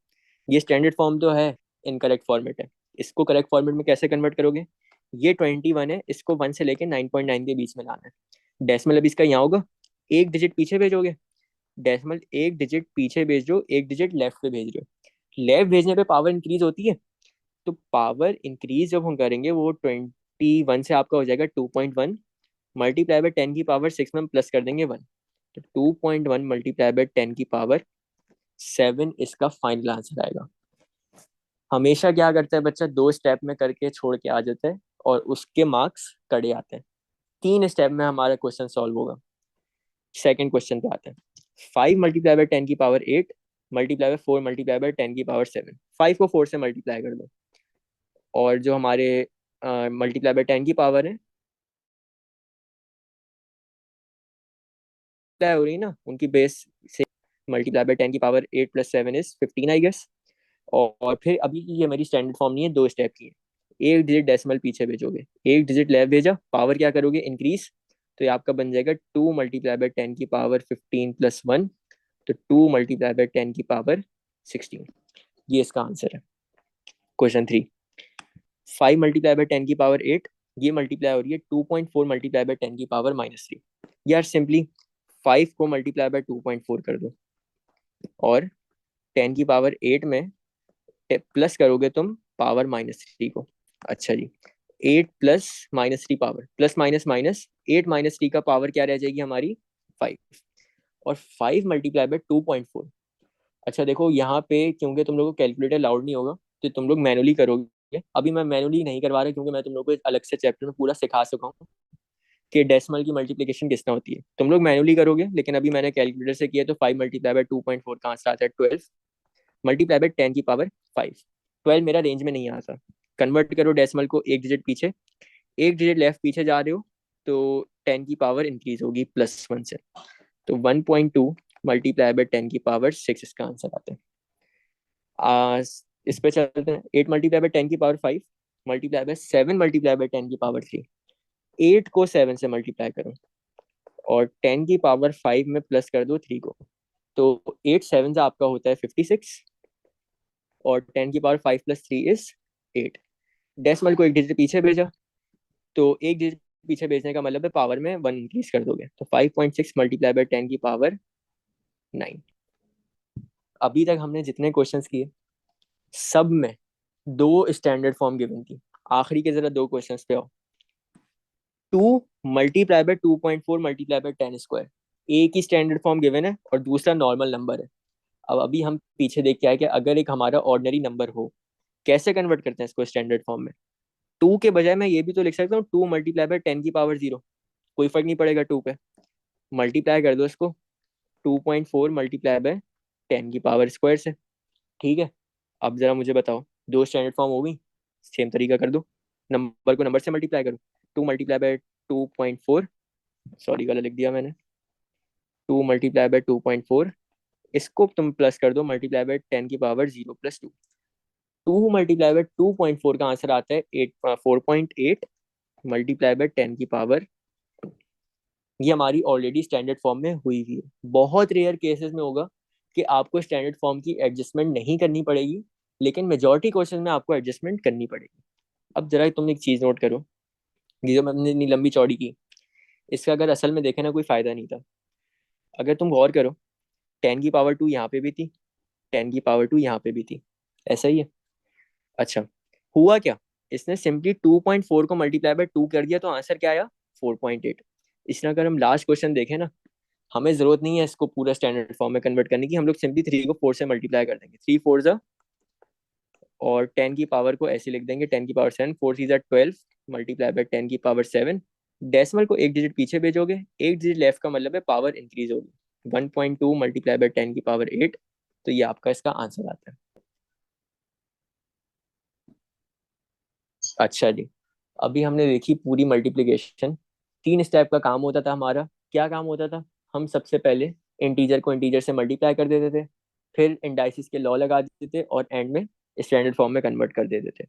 ये स्टैंडर्ड फॉर्म तो है, इनकरेक्ट फॉर्मेट है। इसको करेक्ट फॉर्मेट में कैसे कन्वर्ट करोगे? ये 21 है, इसको 1 से लेके 9.9 के बीच में लाना है। डेसिमल अब इसका यहाँ होगा, एक डिजिट पीछे भेजोगे। डेसिमल एक डिजिट पीछे भेज दो, एक डिजिट लेफ्ट पे भेज रहे हो। लेफ्ट भेजने पे पावर इंक्रीज होती है, तो पावर इंक्रीज जब हम करेंगे वो 21 से आपका हो जाएगा 2.1, मल्टीप्लाई बाय 10 की पावर 6 में हम प्लस कर देंगे 1, तो 2.1 मल्टीप्लाई बाय 10 की पावर 7 इसका फाइनल आंसर आएगा। हमेशा क्या करता है बच्चा, 2 स्टेप में करके छोड़ के आ जाता है और उसके मार्क्स कड़े आते हैं। 3 स्टेप में हमारा क्वेश्चन सॉल्व होगा। सेकंड क्वेश्चन पे आते हैं। 5 × 10 की power 8 multiply by 4 multiply by 10 की पावर 7। 5 को 4 से मल्टीप्लाई कर दो, और जो हमारे मल्टीप्लाई बाय 10 की पावर है हो रही है ना, उनकी बेस से मल्टीप्लाई बाय 10 की पावर 8 + 7 इज 15 आई गेस। और फिर अभी की ये मेरी स्टैंडर्ड फॉर्म नहीं है, 2 स्टेप की है। एक डिजिट डेसिमल पीछे भेजोगे, एक डिजिट लेफ्ट भेजा, पावर क्या करोगे? इंक्रीज। तो ये आपका बन जाएगा 2 मल्टीप्लाई बाय 10 की पावर 15 + 1, तो 2 मल्टीप्लाई बाय 10 की पावर 16। ये इसका आंसर है। क्वेश्चन 3, 5 मल्टीप्लाई बाय 10 की पावर 8, ये मल्टीप्लाई हो रही है 2.4 मल्टीप्लाई बाय 10 की पावर -3। यार सिंपली 5 को मल्टीप्लाई बाय 2.4 कर दो, और 10 की पावर 8 में प्लस करोगे तुम पावर -3 को। अच्छा जी, 8 plus -3 power, plus minus minus, 8 -3 का पावर क्या रह जाएगी हमारी? 5। और 5 मल्टीप्लाई बाय 2.4। अच्छा देखो यहाँ पे, क्योंकि तुम लोगों को कैलकुलेटर लाउड नहीं होगा तो तुम लोग मैनुअली करोगे। अभी मैं मैनुअली नहीं करवा रहा, क्योंकि मैं तुम लोगों को अलग से चैप्टर में पूरा सिखा चुका हूँ कि डेसिमल की मल्टीप्लिकेशन किस तरह होती है। तुम लोग मैनुअली करोगे, लेकिन अभी मैंने कैलकुलेटर से किया, तो 5 मल्टीप्लाई बाय 2.4 का आंसर आता है 12 मल्टीप्लाई बाय 10 की पावर 5। 12 मेरा रेंज में नहीं आता। कन्वर्ट करो डेसिमल को, एक डिजिट पीछे, एक डिजिट लेफ्ट पीछे जा रहे हो, तो 10 की पावर इंक्रीज होगी +1 से, तो 1.2 मल्टीप्लाई बाय 10 की पावर 6 इसका आंसर आता है। इस पे चलते हैं। 8 मल्टीप्लाई बाय 10 की power 5 multiply by 7 multiply by 10 की पावर 3। 8 को 7 से मल्टीप्लाई करो, और 10 की पावर 5 में प्लस कर दो 3 को, तो 8 7 से आपका होता है 56, और 10 की पावर 5 + 3 इज 8। डेसिमल को एक डिजिट पीछे भेजा, तो एक डिजिट पीछे भेजने का मतलब है पावर में 1 इंक्रीज कर दोगे, तो 5.6 मल्टीप्लाई बाय 10 की पावर 9। अभी तक हमने जितने क्वेश्चंस किए सब में 2 स्टैंडर्ड फॉर्म गिवन थी। आखिरी के जरा 2 क्वेश्चंस पे आओ। 2 multiply by 2.4 multiply by 10 square, एक ही स्टैंडर्ड फॉर्म गिवन है और दूसरा नॉर्मल नंबर है। अब अभी हम पीछे देख के आए कि अगर एक हमारा ऑर्डिनरी नंबर हो, कैसे कन्वर्ट करते हैं इसको स्टैंडर्ड फॉर्म में? 2 के बजाय मैं ये भी तो लिख सकता हूँ 2 मल्टीप्लाई बाय 10 की पावर 0, कोई फर्क नहीं पड़ेगा 2 पे। मल्टीप्लाई कर दो इसको 2.4 मल्टीप्लाई बाय 10 की पावर स्क्वायर से। ठीक है, अब जरा मुझे बताओ, 2 स्टैंडर्ड फॉर्म हो गई, सेम तरीका कर दो, नंबर को नंबर से मल्टीप्लाई करो। 2 मल्टीप्लाई बाय 2.4, सॉरी गलत लिख दिया मैंने, 2 मल्टीप्लाई बाय 2.4, इसको तुम प्लस कर दो मल्टीप्लाई बाय 10 की पावर 0 + 2। मल्टीप्लाई बाय 2.4 का आंसर आता है 4.8 मल्टीप्लाई बाय 10 की पावर। ये हमारी ऑलरेडी स्टैंडर्ड फॉर्म में हुई हुई है। बहुत रेयर केसेस में होगा कि आपको स्टैंडर्ड फॉर्म की एडजस्टमेंट नहीं करनी पड़ेगी, लेकिन मेजॉरिटी क्वेश्चन में आपको एडजस्टमेंट करनी पड़ेगी। अब जरा तुम एक चीज नोट करो, ये जो मैंने इतनी लंबी चौड़ी की, इसका अगर असल में देखे ना कोई फायदा नहीं था। अगर तुम गौर करो, 10 की पावर 2 यहाँ पे भी थी, 10 की पावर 2 यहाँ पे भी थी, ऐसा ही है। अच्छा, हुआ क्या, इसने सिंपली 2.4 को मल्टीप्लाई बाय 2 कर दिया, तो आंसर क्या आया, 4.8। इसने अगर हम लास्ट क्वेश्चन देखें ना, हमें जरूरत नहीं है इसको पूरा स्टैंडर्ड फॉर्म में कन्वर्ट करने की, हम लोग सिंपली 3 को 4 से मल्टीप्लाई कर देंगे, 3 4 और 10 की पावर को ऐसे लिख देंगे, 10 की पावर 7, 4 3 12 मल्टीप्लाई बाय 10 की पावर 7। डेसिमल को एक डिजिट पीछे भेजोगे, एक डिजिट लेफ्ट का मतलब है पावर इंक्रीज होगी, 1.2 मल्टीप्लाई बाय 10 की पावर 8। तो ये आपका इसका आंसर आता है। अच्छा जी, अभी हमने देखी पूरी मल्टीप्लिकेशन। 3 स्टेप का काम होता था हमारा। क्या काम होता था, हम सबसे पहले इंटीजर को इंटीजर से मल्टीप्लाई कर देते थे, फिर इंडाइसिस के लॉ लगा देते थे, और एंड में स्टैंडर्ड फॉर्म में कन्वर्ट कर देते थे।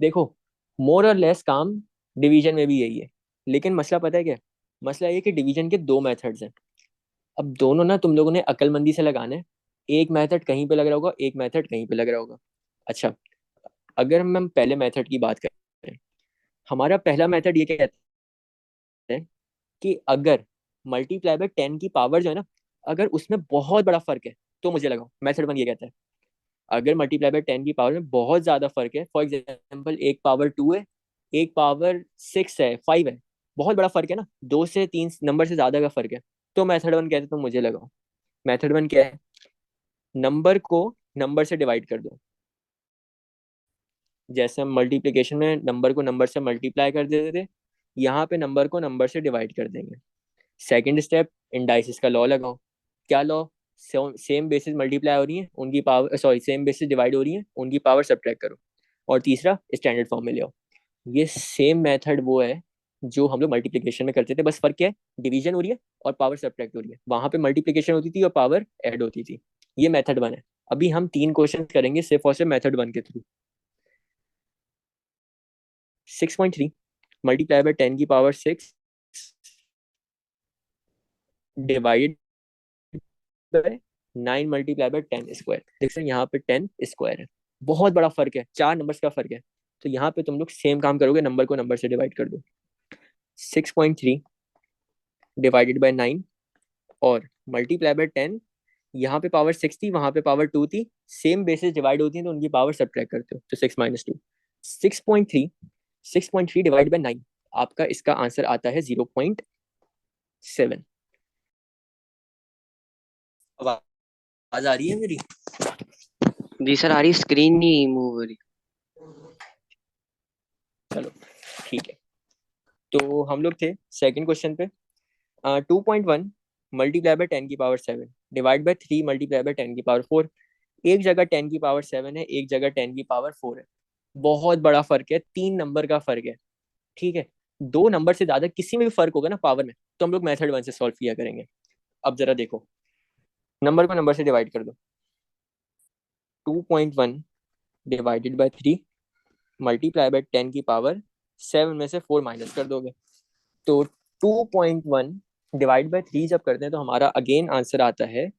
देखो, मोर और लेस काम डिवीजन में भी यही है, लेकिन मसला पता है क्या है? मसला ये कि डिवीजन के दो मेथड्स हैं। अब दोनों ना तुम लोगों ने अक्लमंदी से लगाने हैं। एक मेथड कहीं पे लग रहा होगा, एक मेथड कहीं पे लग रहा होगा। अच्छा, अगर हम पहले मेथड की बात करें, हमारा पहला मेथड ये कहता है कि अगर मल्टीप्लाई बाय 10 की पावर जो है ना, अगर उसमें बहुत बड़ा फर्क है तो मुझे लगाओ। मेथड 1 ये कहता है, अगर मल्टीप्लाई बाय 10 की पावर में बहुत ज्यादा फर्क है, फॉर एग्जाम्पल एक पावर 2 है, एक पावर 6 है, 5 है, बहुत बड़ा फर्क है ना, 2 से 3 नंबर से ज्यादा का फर्क है, तो मेथड 1 कहते हैं, तो मुझे लगाओ। मेथड 1 क्या है, नंबर को नंबर से डिवाइड कर दो। जैसे हम मल्टीप्लिकेशन में नंबर को नंबर से मल्टीप्लाई कर देते थे, यहाँ पे नंबर को नंबर से डिवाइड कर देंगे। सेकंड स्टेप, इंडाइसिस का लॉ लगाओ। क्या लॉ, सेम बेसिस मल्टीप्लाई हो रही है, उनकी power, sorry, same basis divide हो रही है, उनकी पावर सब्ट्रैक्ट करो। और तीसरा, स्टैंडर्ड फॉर्म में ले आओ। ये सेम मेथड वो है जो हम लोग मल्टीप्लिकेशन में करते थे, बस फर्क क्या है, डिवीजन हो रही है और पावर सब्ट्रैक्ट हो रही है, वहां पे मल्टीप्लिकेशन होती थी और पावर ऐड होती थी। ये मेथड 1 है। अभी हम 3 क्वेश्चन करेंगे सिर्फ और सिर्फ मेथड 1 के थ्रू। 6.3 मल्टीप्लाई बाय 10 की power 6 divide by 9 multiply by 10 square. देख सकते हैं यहाँ पे 10 स्क्वायर है, बहुत बड़ा फर्क है, 4 नंबर्स का फर्क है। तो यहाँ पे तुम लोग सेम काम करोगे, नंबर को नंबर से डिवाइड कर दो। 6.3 डिवाइडेड बाय 9 और मल्टीप्लाई बाय 10। यहाँ पे पावर 6 थी, वहां पे पावर 2 थी, सेम बेसिस डिवाइड होती है तो उनकी पावर सब्ट्रैक्ट करते हो, तो 6 - 2। 6.3 डिवाइड बाय 9, आपका इसका आंसर आता है 0.7। आवाज आ रही है मेरी? जी सर, आ रही, स्क्रीन नहीं मूव हो रही। चलो ठीक है। तो हम लोग थे सेकंड क्वेश्चन पे। 2.1 मल्टीप्लाई बाय 10 की power 7 divide by 3 multiply by 10 की पावर 4। एक जगह 10 की पावर 7 है, एक जगह 10 की पावर 4 है, बहुत बड़ा फर्क है, 3 नंबर का फर्क है। ठीक है, 2 नंबर से ज्यादा किसी में भी फर्क होगा ना पावर में, तो हम लोग मेथड 1 से सॉल्व किया करेंगे। अब जरा देखो, नंबर को नंबर से डिवाइड कर दो। 2.1 डिवाइडेड बाय 3 मल्टीप्लाई बाय 10 की पावर 7 में से 4 माइनस कर दोगे, तो 2.1 डिवाइड बाय 3 जब करते हैं तो हमारा अगेन आंसर आता है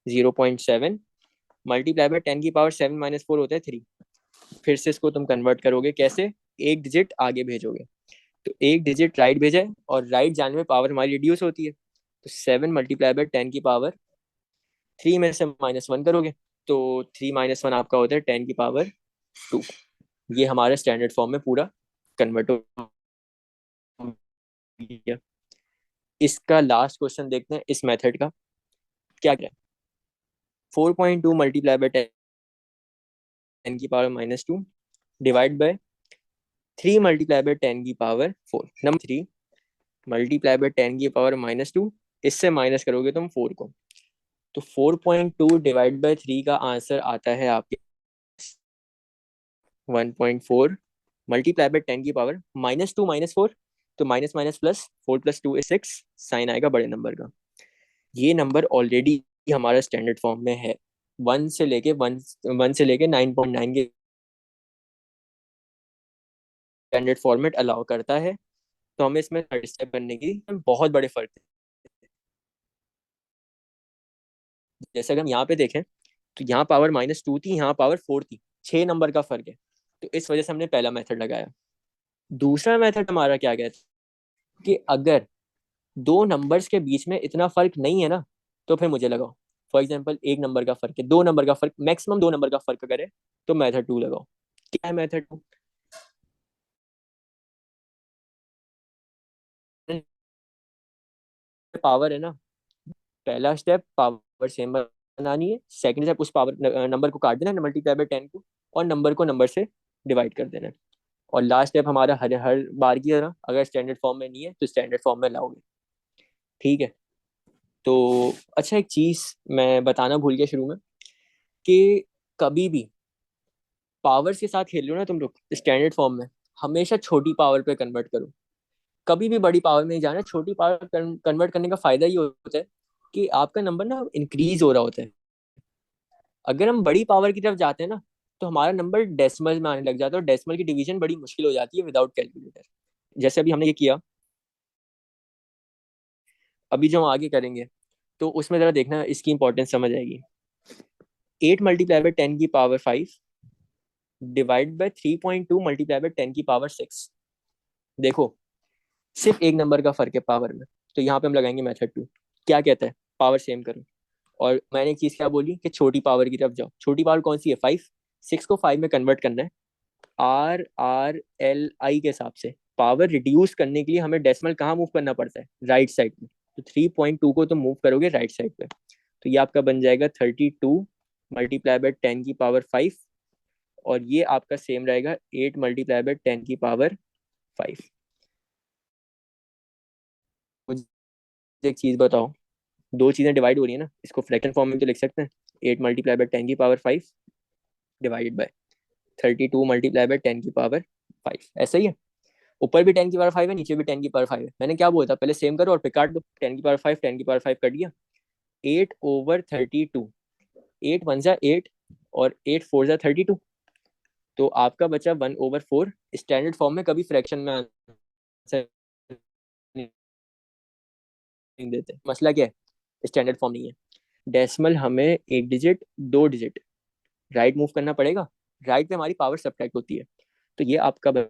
0.7 मल्टीप्लाई बाय 10 की पावर 7 - 4 होता है 3। फिर से इसको तुम कन्वर्ट करोगे कैसे, एक डिजिट आगे भेजोगे, तो एक डिजिट राइट भेजा है और राइट जाने में पावर हमारी रिड्यूस होती है, तो 7 मल्टीप्लाई बाय 10 की पावर 3 में से -1 करोगे, तो 3 - 1 आपका होता है 10 की पावर 2। ये हमारे स्टैंडर्ड फॉर्म में पूरा कन्वर्ट हो गया। इसका लास्ट क्वेश्चन देखते हैं इस मेथड का क्या क्या है। 4.2 मल्टीप्लाई बाय 10 की power -2 divide by 3 multiply by 10 की पावर 4। नंबर 3 मल्टीप्लाई बाय 10 की पावर -2, इससे माइनस करोगे तुम 4 को, तो 4.2 डिवाइड बाय 3 का आंसर आता है आपके 1.4 मल्टीप्लाई बाय 10 की पावर -2 - 4, तो माइनस माइनस प्लस, 4 + 2 = 6, साइन आएगा बड़े नंबर का। ये नंबर ऑलरेडी हमारा स्टैंडर्ड फॉर्म में है, 1 से लेके 9.9 के स्टैंडर्ड फॉर्मेट अलाउ करता है। तो हमें इसमें थर्ड स्टेप करने की बहुत बड़े फर्क है। जैसे अगर हम यहाँ पे देखें तो यहाँ पावर -2 थी, यहाँ पावर 4 थी, 6 नंबर का फर्क है। तो इस वजह से हमने पहला मेथड लगाया। दूसरा मेथड हमारा क्या कहता है कि अगर दो नंबर्स के बीच में इतना फर्क नहीं है ना, तो फिर मुझे लगाओ। फॉर एग्जाम्पल 1 नंबर का फर्क है, 2 नंबर का फर्क, मैक्सिमम 2 नंबर का फर्क अगर है तो मेथड 2 लगाओ। क्या है मेथड 2? पावर है ना, पहला स्टेप पावर सेम बनानी है, सेकंड स्टेप उस पावर नंबर को काट देना है मल्टीप्लाई बाय 10 को, और नंबर को नंबर से डिवाइड कर देना है। और लास्ट स्टेप हमारा हर हर बार की तरह, अगर स्टैंडर्ड फॉर्म में नहीं है तो स्टैंडर्ड फॉर्म में लाओगे। ठीक है। तो अच्छा, एक चीज मैं बताना भूल गया शुरू में, कि कभी भी पावर्स के साथ खेल लो ना तुम लोग स्टैंडर्ड फॉर्म में, हमेशा छोटी पावर पे कन्वर्ट करो। कभी भी बड़ी पावर में नहीं जाना। छोटी पावर कन्वर्ट करने का फायदा ये होता है कि आपका नंबर ना इंक्रीज हो रहा होता है। अगर हम बड़ी पावर की तरफ जाते हैं ना, तो हमारा नंबर डेसिमल में आने लग जाता है, और डेसिमल की डिवीजन बड़ी मुश्किल हो जाती है विदाउट कैलकुलेटर। जैसे अभी हमने ये किया, अभी जो हम आगे करेंगे तो उसमें जरा देखना, इसकी इंपॉर्टेंस समझ आएगी। 8 × 10⁵ डिवाइड बाई 3.2 × 10⁵ देखो, सिर्फ एक नंबर का फर्क है पावर में। तो यहाँ पे हम लगाएंगे मेथड 2। क्या कहता है? पावर सेम करो। और मैंने एक चीज क्या बोली कि छोटी पावर की तरफ जाओ। छोटी पावर कौन सी है? 5। 6 को 5 में कन्वर्ट करना है, RRLI के हिसाब से। पावर रिड्यूस करने के लिए हमें डेसिमल कहाँ मूव करना पड़ता है? राइट साइड में। तो 3.2 को तो मूव करोगे राइट साइड पे, तो ये आपका बन जाएगा 32 × 10⁵ और ये आपका सेम रहेगा 8 × 10⁵ मुझे एक चीज बताओ, दो चीजें डिवाइड हो रही है ना, इसको फ्रैक्शन फॉर्म में तो लिख सकते हैं। 8 × 10⁵ डिवाइडेड बाय 32 × 10⁵ ऐसा ही है। ऊपर भी 10⁵ है, नीचे भी 10⁵ है। मैंने क्या बोला था? पहले सेम करो और फिर काट दो। 10⁵ 10⁵ कट गया। 8/32, 8 1 × 8 और 8 4 × 32। तो आपका बचा 1/4। स्टैंडर्ड फॉर्म में कभी फ्रैक्शन में आंसर नहीं देते। मसला क्या है? स्टैंडर्ड फॉर्म नहीं है। डेसिमल हमें एक डिजिट, दो डिजिट राइट मूव करना पड़ेगा। राइट पे हमारी पावर सब्ट्रैक्ट होती है। तो ये आपका बन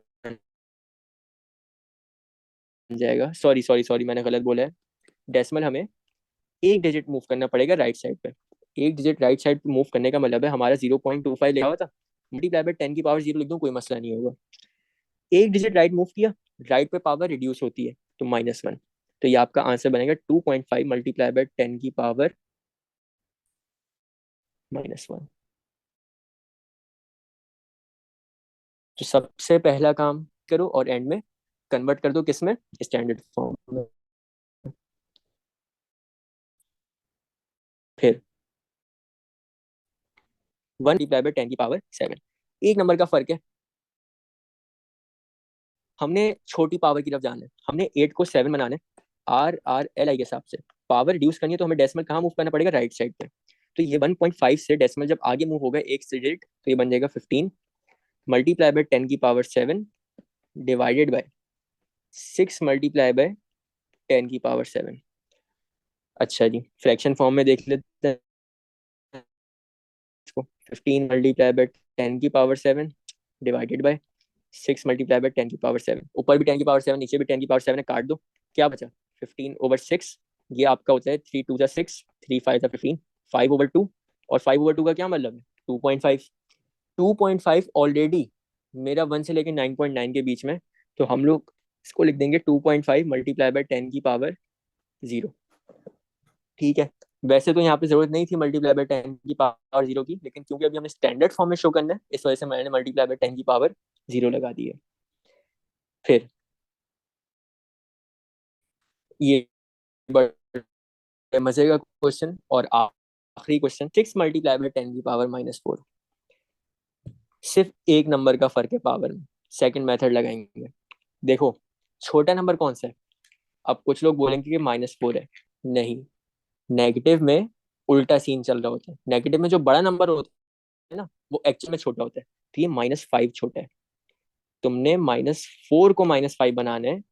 जाएगा, सॉरी सॉरी सॉरी, मैंने गलत बोला है। डेसिमल हमें एक डिजिट मूव करना पड़ेगा राइट साइड पे। एक डिजिट राइट साइड पे मूव करने का मतलब है हमारा 0.25 लिखा हुआ था, मल्टीप्लाई बाय 10⁵0 लिख दूं, कोई मसला नहीं होगा। एक डिजिट राइट मूव किया, राइट पे पावर रिड्यूस होती है, तो -1। तो ये आपका आंसर बनेगा 2.5 मल्टीप्लाई बाय 10⁻⁻1। तो सबसे पहला काम करो और एंड में कन्वर्ट कर दो, किस में? स्टैंडर्ड फॉर्म में। फिर 1 × 10⁻⁷ एक नंबर का फर्क है। हमने छोटी पावर की तरफ जाना है, हमने 8 को 7 बनाना है। RRLI के हिसाब से पावर रिड्यूस करनी है, तो हमें डेसिमल कहाँ मूव करना पड़ेगा? राइट साइड पे। तो ये 1.5 से डेसिमल जब आगे मूव होगा एक से डिजिट, तो ये बन जाएगा 15 multiply by 10⁻⁷ divided by 6 multiply by 10⁻⁷। अच्छा जी, फ्रैक्शन फॉर्म में देख लेते हैं इसको। 15 multiply by 10⁻⁷ divided by 6 multiply by 10⁻⁷। ऊपर भी 10⁻⁷, नीचे भी 10⁻⁷ है, काट दो। क्या बचा? 15/6। ये आपका होता है 3 2 6, 3 5 15, 5/2। और 5/2 का क्या मतलब है? 2.5। 2.5 ऑलरेडी मेरा 1 से लेकर 9.9 के बीच में। तो हम लोग इसको लिख देंगे 2.5 मल्टीप्लाई बाय 10⁻0। ठीक है। वैसे तो यहाँ पे जरूरत नहीं थी मल्टीप्लाई बाय 10⁻0 की, लेकिन क्योंकि अभी हमने स्टैंडर्ड फॉर्म में शो करना है, इस वजह से मैंने मल्टीप्लाई बाय 10⁻0 लगा दी है। फिर ये बड़े मजे का क्वेश्चन और आखिरी क्वेश्चन, 6 मल्टीप्लाई बाय 10⁻⁻4। सिर्फ एक नंबर का फर्क है पावर में। सेकंड मेथड लगाएंगे। देखो, छोटा नंबर कौन सा है? अब कुछ लोग बोलेंगे कि -4 है। नहीं, नेगेटिव में उल्टा सीन चल रहा होता है। नेगेटिव में जो बड़ा नंबर होता है ना, वो एक्चुअल में छोटा होता है। तो ये -5 छोटा है। तुमने -4 को -5 बनाना है,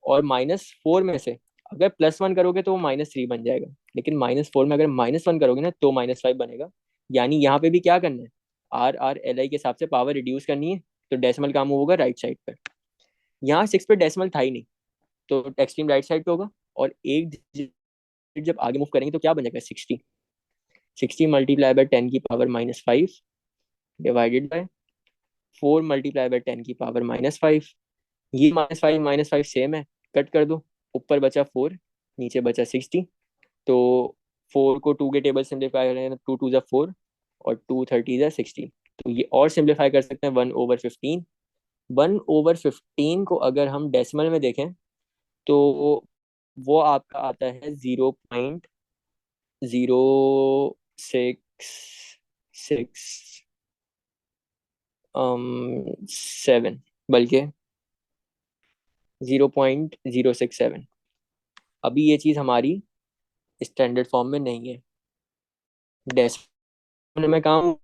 और -4 में से अगर +1 करोगे तो वो -3 बन जाएगा, लेकिन -4 में अगर -1 करोगे ना तो -5 बनेगा। यानी यहाँ पे भी क्या करना है, RRLI के हिसाब से पावर रिड्यूस करनी है, तो डेसिमल का मूव होगा राइट साइड पर। यहाँ 6 पे डेसिमल था ही नहीं, तो एक्सट्रीम राइट साइड पे होगा, और एक digit जब आगे मूव करेंगे तो क्या बन जाएगा, 60। 60 multiply by 10⁻⁻5 divided by 4 multiply by 10⁻⁻5। ये -5 सेम है, कट कर दो, ऊपर बचा 4, नीचे बचा 60। तो 4 को 2 के टेबल सिंप्लीफाई करें, 2 2 ज़ा 4, और 2 30 ज़ा 60। तो ये और सिंप्लीफाई कर सकते हैं 1/15। 1/15 को अगर हम डेसिमल में देखें तो वो आपका आता है 0.066 7, बल्कि 0.067। अभी ये चीज हमारी स्टैंडर्ड फॉर्म में नहीं है। डेसिमल में काम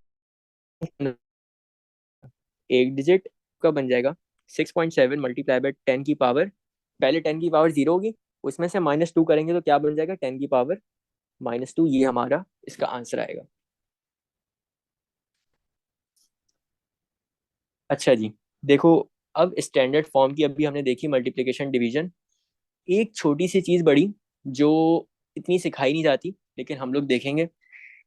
एक डिजिट का बन जाएगा 6.7 मल्टीप्लाई बाय 10 की पावर, पहले 10 की पावर 0 होगी, उसमें से -2 करेंगे तो क्या बन जाएगा, 10 की पावर -2। ये हमारा इसका आंसर आएगा। अच्छा जी, देखो, अब स्टैंडर्ड फॉर्म की अभी हमने देखी मल्टीप्लिकेशन डिवीजन। एक छोटी सी चीज बड़ी, जो इतनी सिखाई नहीं जाती, लेकिन हम लोग देखेंगे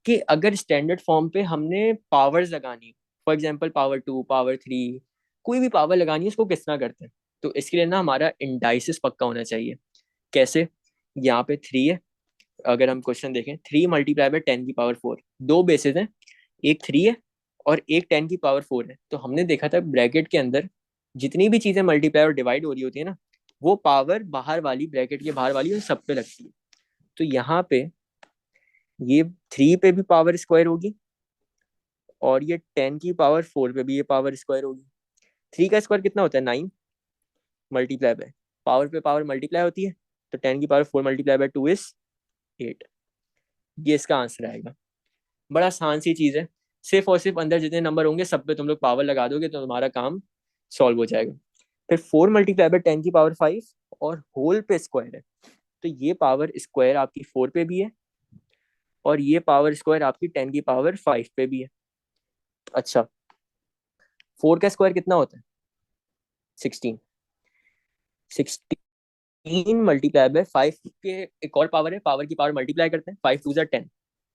कि अगर स्टैंडर्ड फॉर्म पे हमने पावर्स लगानी, फॉर एग्जांपल पावर 2, पावर 3, कोई भी पावर लगानी है, उसको किस तरह करते हैं। तो इसके लिए ना हमारा इंडाइसिस पक्का होना चाहिए। कैसे, यहाँ पे 3 है, अगर हम क्वेश्चन देखें, 3 × 10⁻⁴ दो बेसिस हैं, एक 3 है और एक 10⁻⁴ है। तो हमने देखा था ब्रैकेट के अंदर जितनी भी चीजें मल्टीप्लाई और डिवाइड हो रही होती है ना, वो पावर बाहर वाली, ब्रैकेट के बाहर वाली, उन सब पे लगती है। तो यहाँ पे ये 3 पे भी पावर स्क्वायर होगी, और ये 10⁻⁴ पे भी ये पावर स्क्वायर होगी। 3 का स्क्वायर कितना होता है, 9, मल्टीप्लाई बाय पावर पे पावर मल्टीप्लाई होती है, तो 10⁻⁴ मल्टीप्लाई बाय 2 इज 8। ये इसका आंसर आएगा। बड़ा आसान सी चीज है, सिर्फ और सिर्फ अंदर जितने नंबर होंगे सब पे तुम लोग पावर लगा दोगे तो तुम्हारा काम सॉल्व हो जाएगा। फिर 4 × 10⁻⁵ और होल पे स्क्वायर है, तो ये पावर स्क्वायर आपकी 4 पे भी है, और ये पावर स्क्वायर आपकी 10⁻⁵ पे भी है। अच्छा, 4 का स्क्वायर कितना होता है, 16। 16 मल्टीप्लाई बाय 5 के एक और पावर है, पावर की पावर मल्टीप्लाई करते हैं, 5 2 ज़ा 10,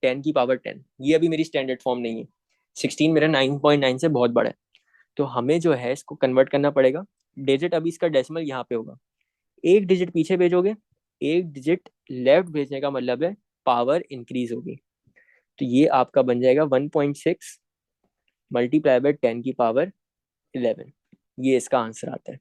10⁻⁻10। ये अभी मेरी स्टैंडर्ड फॉर्म नहीं है, 16 मेरा 9.9 से बहुत बड़ा है, तो हमें जो है इसको कन्वर्ट करना पड़ेगा। डिजिट अभी इसका डेसिमल यहाँ पे होगा, एक डिजिट पीछे भेजोगे, एक डिजिट लेफ्ट भेजने का मतलब है पावर इंक्रीज होगी। तो ये आपका बन जाएगा 1.6 मल्टीप्लाई बाय 10⁻11। ये इसका आंसर आता है।